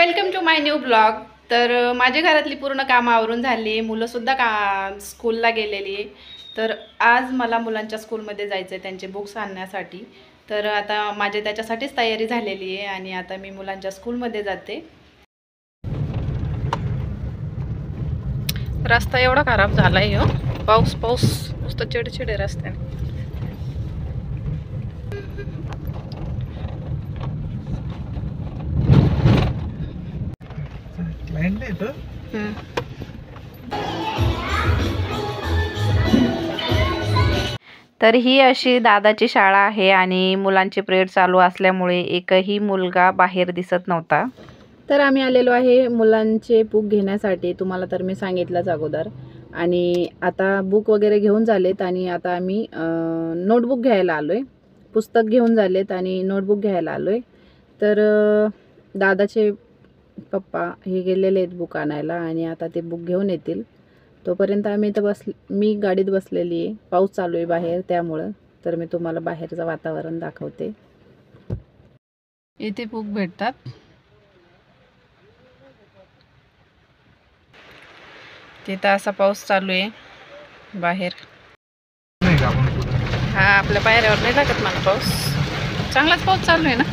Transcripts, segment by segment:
Welcome to my new blog. तर माझ्या घरातली पूर्ण कामं आवरून झाली, मुलंसुद्धा स्कूलला गेलेली आहे. तर आज मला मुलांच्या स्कूलमध्ये जायचं आहे त्यांचे बुक्स आणण्यासाठी. तर आता माझे त्याच्यासाठीच तयारी झालेली आहे आणि आता मी मुलांच्या स्कूलमध्ये जाते. रस्ता एवढा खराब झाला आहे हो, पाऊस नुसतं चिडचिड आहे रस्त्याने. तर ही अशी दादाची शाळा आहे आणि मुलांची प्रेड चालू असल्यामुळे एकही मुलगा बाहेर दिसत नव्हता. तर आम्ही आलेलो आहे मुलांचे बुक घेण्यासाठी, तुम्हाला तर मी सांगितलंच अगोदर. आणि आता बुक वगैरे घेऊन झालेत आणि आता आम्ही नोटबुक घ्यायला आलो आहे. पुस्तक घेऊन झालेत आणि नोटबुक घ्यायला आलो आहे. तर दादाचे पप्पा हे गेलेले आहेत बुक आणायला आणि आता ते बुक घेऊन येतील. तोपर्यंत आम्ही इथं मी गाडीत बसलेली आहे. पाऊस चालू आहे बाहेर, त्यामुळं तर मी तुम्हाला बाहेरचं वातावरण दाखवते. इथे बुक भेटतात. तिथं असा पाऊस चालू आहे बाहेर. हा, आपल्या पायऱ्यावर नाही लागत मला पाऊस. चांगलाच पाऊस चालू आहे ना.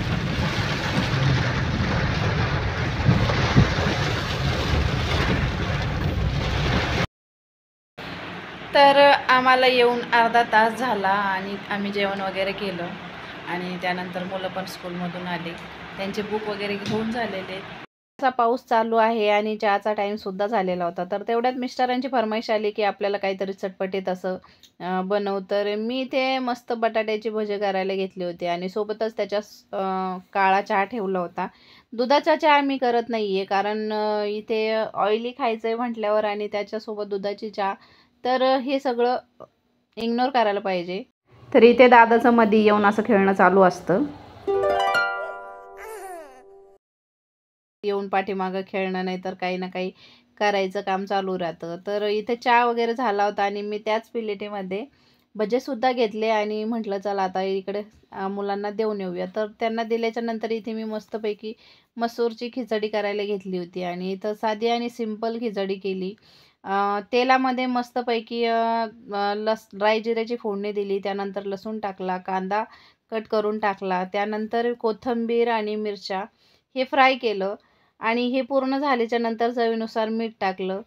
तर आम्हाला येऊन अर्धा तास झाला आणि आम्ही जेवण वगैरे केलं आणि त्यानंतर मुलं पण स्कूलमधून आली, त्यांचे बुक वगैरे घेऊन झालेले. असा पाऊस चालू आहे आणि चहाचा टाईमसुद्धा झालेला होता. तर तेवढ्यात मिस्टरांची फरमाईश आली की आपल्याला काहीतरी चटपटीत असं बनव. तर मी ते मस्त बटाट्याची भजी करायला घेतली होती आणि सोबतच त्याच्या काळा चहा ठेवला होता. दुधाचा चहा मी करत नाही आहे, कारण इथे ऑइली खायचं आहे म्हटल्यावर आणि त्याच्यासोबत दुधाची चहा, तर हे सगळं इग्नोर करायला पाहिजे. तर इथे दादाचं मध्ये येऊन असं खेळणं चालू असतं. येऊन पाठीमागं खेळणं, नाही तर काही ना काही करायचं काम चालू राहतं. तर इथे चहा वगैरे झाला होता आणि मी त्याच प्लेटीमध्ये भजेसुद्धा घेतले आणि म्हटलं चला आता इकडे मुलांना देऊन येऊया. तर त्यांना दिल्याच्या नंतर इथे मी मस्तपैकी मसूरची खिचडी करायला घेतली होती आणि इथं साधी आणि सिंपल खिचडी केली. तेलामध्ये मस्तपैकी ड्राय जिऱ्याची फोडणी दिली, त्यानंतर लसूण टाकला, कांदा कट करून टाकला, त्यानंतर कोथिंबीर आणि मिरच्या हे फ्राय केलं आणि हे पूर्ण झाल्याच्या नंतर चवीनुसार मीठ टाकलं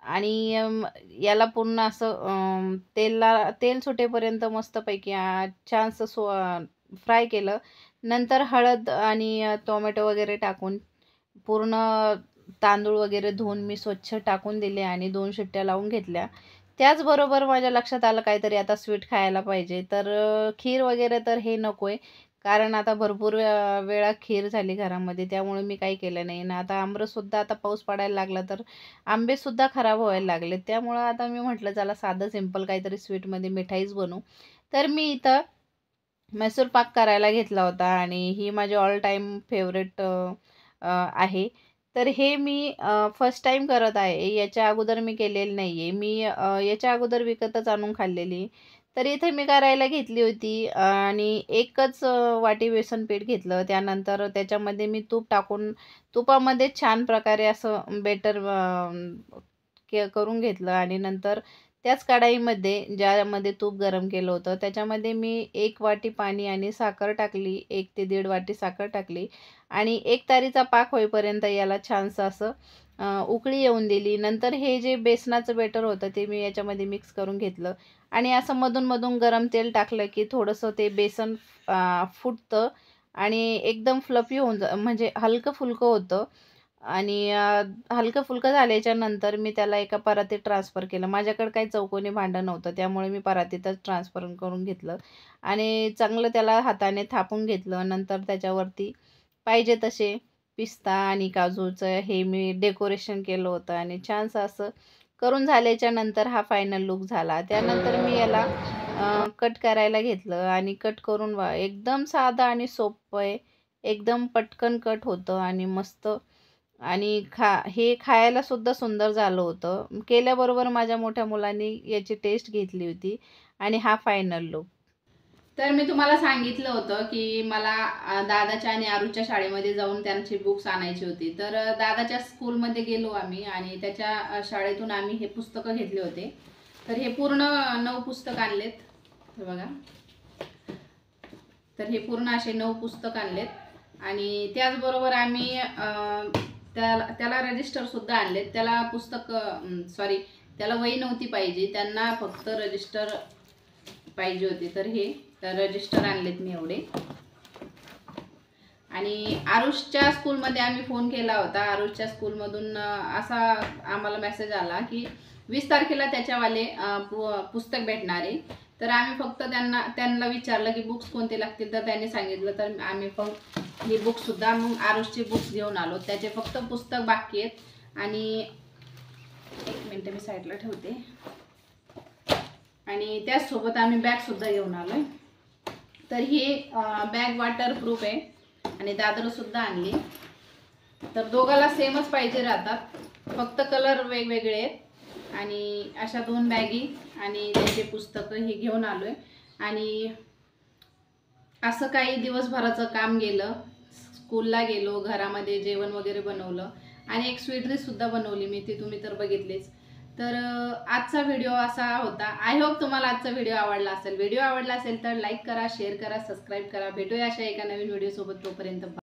आणि याला पूर्ण असं तेल सुटेपर्यंत मस्तपैकी छानसं फ्राय केलं. नंतर हळद आणि टोमॅटो वगैरे टाकून पूर्ण तांदूळ वगैरे धुवून मी स्वच्छ टाकून दिले आणि 2 शिट्ट्या लावून घेतल्या. त्याचबरोबर माझ्या लक्षात आलं काहीतरी आता स्वीट खायला पाहिजे. तर खीर वगैरे तर हे नको आहे, कारण आता भरपूर वेळा खीर झाली घरामध्ये, त्यामुळे मी काही केलं नाही. आणि आता आमरससुद्धा आता पाऊस पडायला लागला तर आंबेसुद्धा खराब व्हायला लागले. त्यामुळं आता मी म्हटलं चला साधं सिंपल काहीतरी स्वीटमध्ये मिठाईच बनवू. तर मी इथं मैसूर पाक करायला घेतला होता आणि ही माझी ऑल टाईम फेवरेट आहे. तर हे मी फर्स्ट टाईम करत आहे. याच्या अगोदर मी केलेलं नाही आहे. मी याच्या अगोदर विकतच आणून खाल्लेली. तर इथे मी करायला घेतली होती आणि एकच वाटी बेसन पीठ घेतलं. त्यानंतर त्याच्यामध्ये मी तूप टाकून तुपामध्ये छान प्रकारे असं बेटर करून घेतलं आणि नंतर त्याच कढाईमध्ये ज्यामध्ये तूप गरम केलं होतं त्याच्यामध्ये मी 1 वाटी पाणी आणि साखर टाकली, 1 ते 1.5 वाटी साखर टाकली आणि 1 तारीचा पाक होईपर्यंत याला छानसं असं उकळी येऊन दिली. नंतर हे जे बेसनाचं बेटर होतं ते मी याच्यामध्ये मिक्स करून घेतलं आणि असं मधून गरम तेल टाकलं की थोडंसं ते बेसन फुटतं आणि एकदम फ्लफी होऊन म्हणजे हलकं-फुलकं होतं आणि हलकं-फुलकं झाल्याच्या नंतर मी त्याला एका परातीत ट्रान्सफर केलं. माझ्याकडे काही चौकोनी भांडं नव्हतं, त्यामुळे मी परातीतच ट्रान्सफर करून घेतलं आणि चांगलं त्याला हाताने थापून घेतलं. नंतर त्याच्यावरती पाहिजे तसे पिस्ता आणि काजूचं हे मी डेकोरेशन केलं होतं आणि छानसं असं करून झाल्याच्या नंतर हा फायनल लूक झाला. त्यानंतर मी याला कट करायला घेतलं आणि कट करून एकदम साधं आणि सोपं आहे. एकदम पटकन कट होतं आणि मस्त आणि हे खायला सुद्धा सुंदर झालं होतं. केल्याबरोबर माझ्या मोठ्या मुलांनी याची टेस्ट घेतली होती आणि हा फायनल लूक. तर मी तुम्हाला सांगितलं होतं की मला दादाच्या आणि आरुच्या शाळेमध्ये जाऊन त्यांची बुक्स आणायची होती. तर दादाच्या स्कूलमध्ये गेलो आम्ही आणि त्याच्या शाळेतून आम्ही हे पुस्तकं घेतले होते. तर हे पूर्ण 9 पुस्तक आणलेत. हे बघा. तर हे पूर्ण असे 9 पुस्तक आणलेत आणि त्याचबरोबर आम्ही त्याला रजिस्टर सुद्धा आणलेत. त्याला पुस्तक त्याला वही नव्हती पाहिजे, त्यांना फक्त रजिस्टर पाहिजे होती. तर हे रजिस्टर आणलेत मी एवढे. आणि आरुषच्या स्कूलमध्ये आम्ही फोन केला होता. आरुषच्या स्कूलमधून असा आम्हाला मेसेज आला की 20 तारखेला त्याच्यावाले पुस्तक भेटणार आहे. तर आम्ही फक्त त्यांना विचारलं की बुक्स कोणते लागतील, तर त्यांनी सांगितलं. तर आम्ही पण ही बुक्ससुद्धा मग आरुषची बुक्स घेऊन आलो. त्याचे फक्त पुस्तक बाकी आहेत. आणि एक मिनटं मी साईडला ठेवते. आणि त्याचसोबत आम्ही बॅगसुद्धा घेऊन आलो आहे. तर ही बॅग वॉटरप्रूफ आहे आणि दादरसुद्धा आणली. तर दोघाला सेमच पाहिजे राहतात, फक्त कलर वेगवेगळे आहेत. आणि अशा 2 बॅगी आणि त्याचे पुस्तकं हे घेऊन आलो आहे. आणि असं काही दिवसभराचं काम गेलं. स्कूलला गेलो, घरामध्ये जेवण वगैरे बनवलं आणि एक स्वीट डिशसुद्धा बनवली मी, ती तुम्ही तर बघितलीच. तर आजचा व्हिडिओ असा होता. आय होप तुम्हाला आजचा व्हिडिओ आवडला असेल. व्हिडिओ आवडला असेल तर लाईक करा, शेअर करा, सबस्क्राईब करा. भेटूया अशा एका नवीन व्हिडिओसोबत. तोपर्यंत